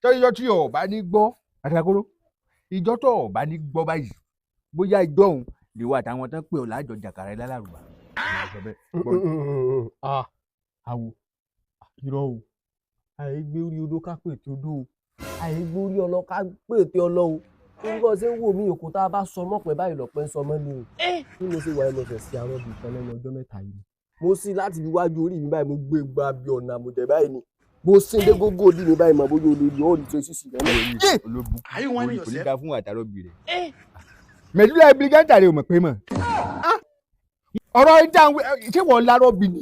tọ́jọ́ tí o bá ní gbọ́ Atakoro ìjọ tó o bá ní gbọ́ báyìí bóyá ìjọ òun lè wà táwọn tán pé ọ̀la àjọ jàkàrà lálàrúbà. àwò irọ́ o àìgbé orí odó ká pètè odó o àìgbé orí ọlọ ká pètè ọlọ o orúkọ ṣe ń wò mí òkú tá a bá sọ mọ́pẹ́ báyìí lọ́pẹ́ ń sọ mọ́ ni o bí mo ṣe wà ẹ́ mo fẹ̀ sí arọ́ bíi kan lẹ́nu ọjọ́ mẹ́ta yìí mo sí láti fi wájú orí mi báyìí mo gbé gba bí ọ̀nà àmọ̀tẹ́ báyìí ni mo sí dé gógó òdì mi báyìí mọ̀ bóyá olórí ọ̀rì tó ṣíṣì lẹ́nu. olóbù kò ní dá fún àtàrọ̀bì rẹ̀ mẹ̀dúlá ibi gẹ́gẹ́ rẹ̀ ò mọ̀ pé mọ̀ ọ̀rọ̀ ìjà ṣé wọ́n lárọ́ bì ní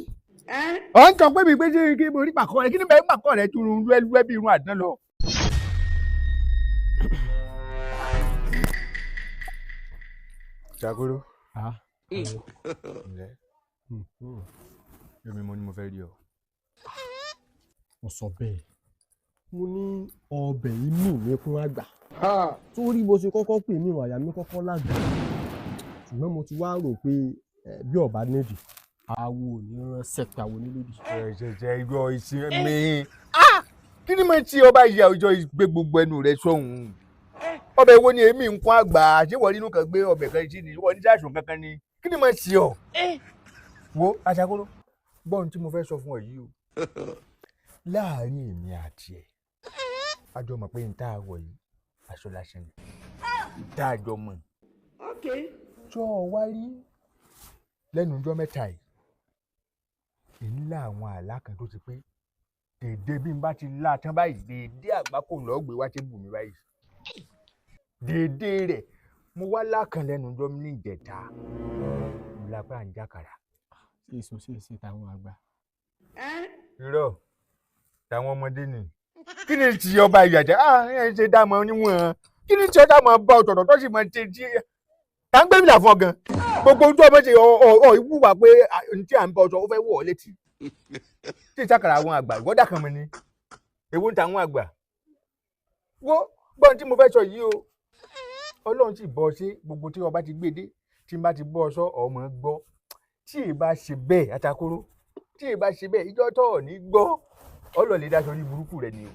ọ̀ ń tọ́ pé mi pé ṣé kí mo rí pàkọ́ rẹ̀ kí ni bẹ́ẹ̀ pàkọ́ rẹ̀ tún lúẹ́ bí irun àdán lọ. Atakoro ǹlẹ́ èmi mo ní mo fẹ́ rí ọ. mo sọ bẹ́ẹ̀ mo ní ọbẹ̀ inú mi fún àgbà torí bó ṣe kọ́kọ́ pè mí àyà mi kọ́kọ́ lágbà ṣùgbọ́n mo ti wá rò pé bí ọba nídìí àwo ò ní rán sẹ́pẹ̀ àwo nílòdì. ṣẹ̀ṣẹ̀ irọ́ ìsinmi kí ni mo ti ọba ìyá ọjọ́ gbé gbogbo ẹnu rẹ sọ́hùn ọbẹ̀ wo ni èmi nǹkan àgbà ṣé wọ́n nínú kan gbé ọbẹ̀ kan sí ni wọ́n ní sáàsùn kankan ni kí ni mo ti ọ. wo Atakoro gbọ́n tí mo fẹ́ sọ fún ọ yìí o láàárín èmi àti ẹ̀ àjọ mọ̀ pé n tá a wọ̀ yìí aṣọ lásán ni tá a jọ mọ̀. sọ wá rí lẹ́nu ọjọ́ mẹ́ta yìí èmi lá àwọn àlá kan tó ti pé dèdè bí n bá ti lá tán báyìí dèdè àgbákò lọ́ọ́ gbé wá ṣe bù mí báyìí dèdè rẹ̀ mo wá lákàn lẹ́nu ọjọ́ ní ìjẹta mo lápá à ń jàkàrà. ṣé èso táwọn àgbà. irọ́ táwọn ọmọdé ni kí ni ti ọba ìyàjẹ́ ẹ ṣe dá mọ níwọ̀n kí ni tí ọ dá mọ bá ọ̀tọ̀ọ̀tọ̀ tó sì mọ ṣe tí tá ń gbé bìlà fún ọ gan gbogbo ohun tó ọmọ ṣe ìwúwà pé ohun tí à ń bọ ọsọ ó fẹ́ wọ̀ ọ́ létí tí ìsàkàrà àwọn àgbà ìwọ́dà kan mọ̀ ni èwo ń ta àwọn àgbà wọ́n gbọ́n tí mo fẹ́ sọ yìí o Ọlọ́run sì bọ́ sí gbogbo tí ọba ti gbé dé tí n bá ti bọ́ ọ sọ ọmọ gbọ́ tí ì bá ṣe bẹ́ẹ̀ Atakoro tí ì bá ṣe bẹ́ẹ̀ ìjọ tó ọ̀ ní gbọ́ ọlọ́ọ̀lẹ́ dáṣọ orí burúkú rẹ ni o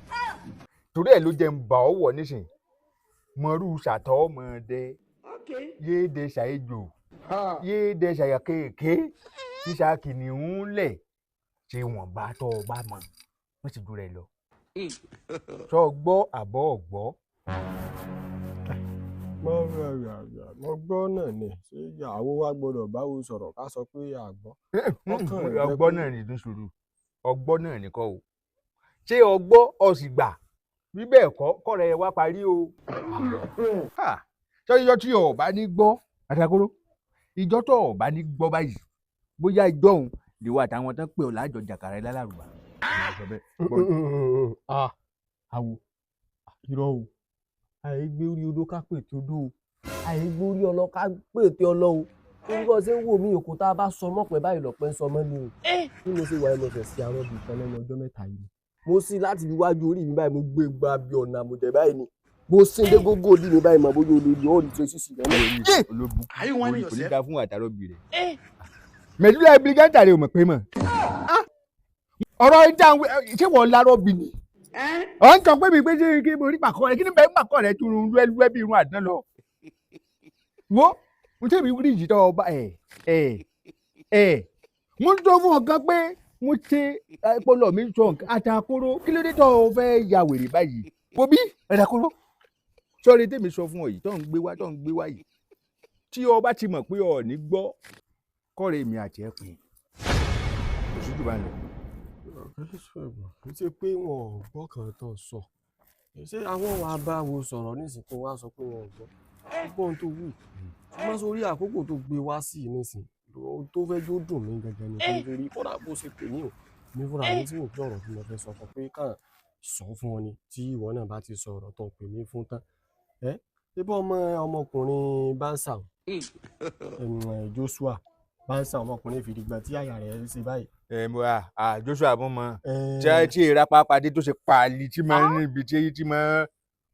torí ẹ̀ ló jẹ́ ń bà ọ́ wọ̀ nísìn mọ̀rú ṣàtọ́ ọmọdé yéèdè ṣàìjò yéèdè ṣàyà kéèké ṣíṣà kìnìún lẹ̀ ṣe wọ́n bá tọ́ ọ bá mọ̀ wọ́n sì dúró ẹ lọ sọ gbọ́ àbọ̀ ọ̀gbọ́. mo gbọ́ náà ni ṣé ìyàwó wa gbọ́dọ̀ báwo sọ̀rọ̀ ká sọ pé àgbọ́. ọgbọ́n náà ní ìdún sùúrù ọgbọ́n náà ní kọ́ o ṣé ọgbọ́ ọ sì gbà bí bẹ́ẹ̀ kọ́ kọ́rẹ́ wá parí o. sọ́jọ́ tí o bá ní gbọ́ Atakoro ìjọ tó o bá ní gbọ́ báyìí bóyá ìjọ òun lè wà táwọn tán pé ọ̀la àjọ jàkàrà lálàrúbà. àwò irọ́ o àìgbé orí odó ká pètè odó o àìgbé orí ọlọ ká pètè ọlọ o orúkọ ṣe ń wò mí òkú tá a bá sọ mọ́pẹ́ báyìí lọ́pẹ́ ń sọ mọ́ ni o bí mo ṣe wà ẹ́ mo fẹ̀ sí arọ́ bíi kan lẹ́nu ọjọ́ mẹ́ta yìí mo sí láti fi wájú orí mi báyìí mo gbé gba bí ọ̀nà àmọ̀tẹ́ báyìí ni mo sí dé gógó òdì mi báyìí mọ̀ bóyá olórí ọ̀rì tó ṣíṣì lẹ́nu. olóbù kò ní dá fún àtàrọ̀bì rẹ̀ mẹ̀dúlá ibi gẹ́gẹ́ rẹ̀ ò mọ̀ pé mọ̀ ọ̀rọ̀ ìjà ṣé wọ́n lárọ́ bì ní ọ̀ ń tọ́ pé mi pé ṣé kí mo rí pàkọ́ rẹ̀ kí ni bẹ́ẹ̀ pàkọ́ rẹ̀ tún lúẹ́ bí irun àdán lọ. wo mo tẹ́bi rí ìjì tó ọba mo ń sọ fún ọ̀gá pé mo ṣe ọpọlọ mi sọ nǹkan Atakoro kí ló dé tó o fẹ́ ya wèrè báyìí wo bí Atakoro sọ́ọ́rẹ́ tèmi sọ fún ọ yìí tó ń gbé wá yìí tí ọba ti mọ̀ pé ọ̀ ní gbọ́ kọ́rẹ́ mi àti ẹ̀ pé oṣù tó bá ń lọ. kì í ṣe pé wọn ò gbọ́ kan tó sọ ṣé àwọn wa bá wo sọ̀rọ̀ nísìnyí wá sọ pé wọn ò gbọ́ gbọ́n tó wù ṣùgbọ́n sórí àkókò tó gbé wá sí i nísìnyí tó fẹ́ jó dùn mí gẹ́gẹ́ ni nítorí kódà bó ṣe pè mí o mi fúnra mi tí mo pé ọ̀rọ̀ tí mo fẹ́ sọ fún pé kàn sọ fún ọ ni tí ìwọ náà bá ti sọ ọ̀rọ̀ tó pè mí fún tán ṣé bọ́ ọmọkùnrin Bánsà Joshua Bánsà ọmọkùnrin fìdígbà tí àyà rẹ̀ ṣe báyìí. Joshua mo mọ tí èèrà pápádé tó ṣe pààlì tí máa ń níbi tí máa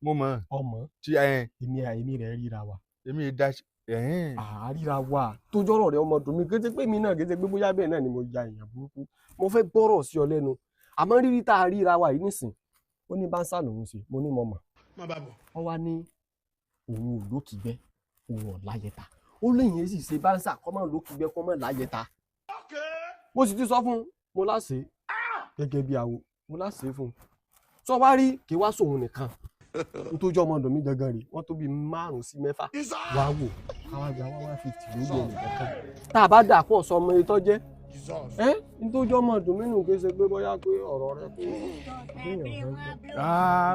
mo mọ. ọmọ tí èmi rẹ̀ ríra wa. èmi dá àríra wa tó jọ́rọ̀ rẹ̀ ọmọ dùn mí kété pé mi náà kété pé bóyá bẹ́ẹ̀ náà ni mo ya èèyàn burúkú mo fẹ́ gbọ́rọ̀ sí ọ lẹ́nu àmọ́ rírí tá a ríra wa yìí nísìn ó ní báńsà lòun ṣe mo ní mo mọ̀ wọ́n wá ní òun ò lókìgbẹ́ òun ò láyẹta ó léyìn sì ṣe báńsà kọ́ mọ́ lókìgbẹ́ kọ́ mọ́ láyẹta mo sì ti sọ fún un mo láṣẹ gẹ́gẹ́ bí awo mo láṣẹ fún un sọ wá rí kí wá sóhun nìkan nítorí ọmọ ọ̀dọ̀ mi gangan rè wọ́n tó bí 5 sí 6 wá wò káwá gba 150 lórí ọ̀nà kankan tá a bá dà pọ̀ sọ ọmọ ìtọ́ jẹ́ nítorí ọmọ ọ̀dọ̀ mi nù kí ṣe pé bóyá pé ọ̀rọ̀ rẹ kó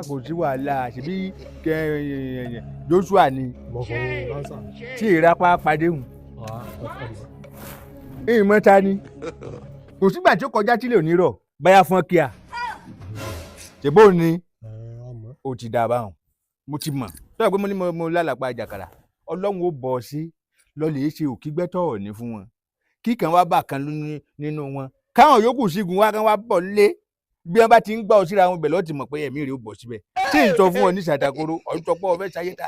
kò sí wàhálà ṣebí Joshua ni tí ìrapá padé hùn ìmọ̀ ta ni kò sígbà tí ó kọjá tí lè ní rọ̀ báyà fọ́n kíá ṣèbó ni ó ti dà báwọn mo ti mọ̀ tó yẹ pé mo ní mo lálàpá àjàkàrà Ọlọ́run ó bọ̀ sí lọ́lẹ̀ ṣe òkígbẹ́tọ̀ ọ̀ní fún wọn kíkan wá bà kan nínú wọn káwọn yòókù sígun wá kan wá bọ̀ lé bí wọn bá ti ń gbà ọ síra wọn bẹ̀ lọ́ọ́ ti mọ̀ pé ẹ̀mí rẹ̀ ó bọ̀ síbẹ̀ tí ì sọ fún ọ ní Atakoro ọ̀tọ̀pọ̀ ọ̀fẹ́ sayẹta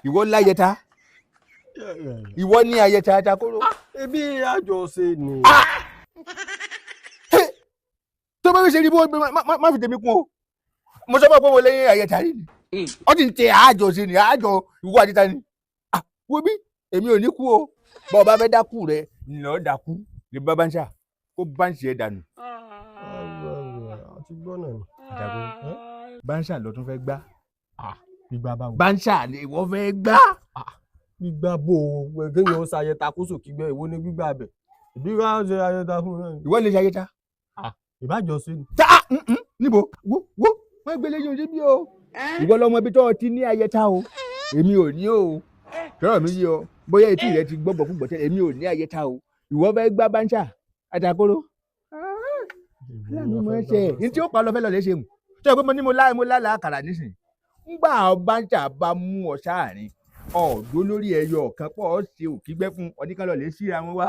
ìwọ láyẹta ìwọ ní ayẹta Atakoro. ebi àjọṣe ni. tó bá fi ṣe rí bó má fi tèmi kún o mo sọ fún ọ pé mo lẹ́yìn ayẹta rí ni ọ ti ń tẹ àjọṣe ni àjọ ìwọ àti ta ni wo bí èmi ò ní kú o bọ́ ọ bá fẹ́ dákú rẹ lọ́ọ́ dákú ní bá báńṣà kó báńṣì ẹ̀ dànù. àti gbọ́ náà ni. Atakoro báńṣà lọ tún fẹ́ gbá. gbígbá báwo. báńṣà ni ìwọ fẹ́ gbá. gbígbá bò ó kéèyàn ó ṣayẹta kó sòkígbẹ́ ìwọ ní gbígbá bẹ̀ ìbí wá ṣe ayẹta fún un náà. ìwọ lè ṣayẹta. ìbájọsí ni. níbo wo wọ́n gbélé yín ojú bí o ìwọ lọmọ ibi tó o ti ní ayẹta o èmi ò ní o sọ̀rọ̀ mi yí o bóyá etí rẹ ti gbọ́bọ̀ fún gbọ̀tẹ́ èmi ò ní ayẹta o ìwọ fẹ́ gbá báńṣà Atakoro láàánú mọ́ ẹsẹ̀ ní tí ó pa lọ fẹ́ lọ lè ṣe mu tó yẹ pé mo ní mo lálàá àkàrà nísìn ńgbà báńṣà bá mú ọ sáàrin ọ̀dọ́ lórí ẹyọ ọ̀kan pọ̀ ọ́ ṣe òkígbẹ́ fún ọdíkan lọ lè síra wọn wá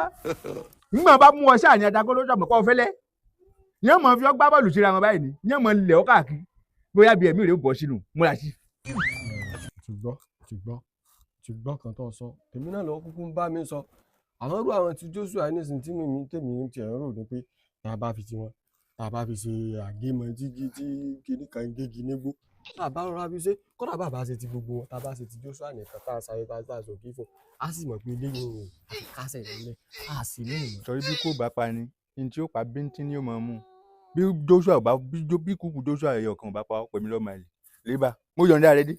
ńgbà bá mú ọ sáàrin Atakoro sọ̀mọ́ kọ́ fẹ́lẹ́ yẹn mọ̀ fi ọ́ gbá bọ́ọ̀lù síra wọn báyìí ni yẹn mọ̀ lẹ̀ ọ́ káàkiri bóyá bí ẹ̀mí rẹ̀ ó bọ̀ sínú múra sí. ti gbọ́ kan tó sọ èmi náà lọ́wọ́ kúkú ń bá mi sọ àwọn irú àwọn tí Joshua nísìnyí tí tèmi ń tiẹ̀ ń rò ní pé tá a bá fi tiwọn tá a bá fi ṣe àgémọ jíjí tí kìíní kan ń gégi nígbó tá a bá rọra fi ṣe kódà bàbá ṣe ti gbogbo wọn tá a bá ṣe ti Joshua nìkan tá a ṣayé tá a sòkè fún a sì mọ̀ pé eléyìí ò àti kásẹ̀ nílẹ̀ a sì lẹ́yìn. sọrí bí kò bá pa ni ní tí ó pa bíntín ni ó máa mú bí Joshua bá bí kúkú Joshua ẹ̀yọ̀ kan bá pa ọ́ pẹ̀mí lọ́ọ́ máa lè bá mo yọ̀ǹda rẹ dé.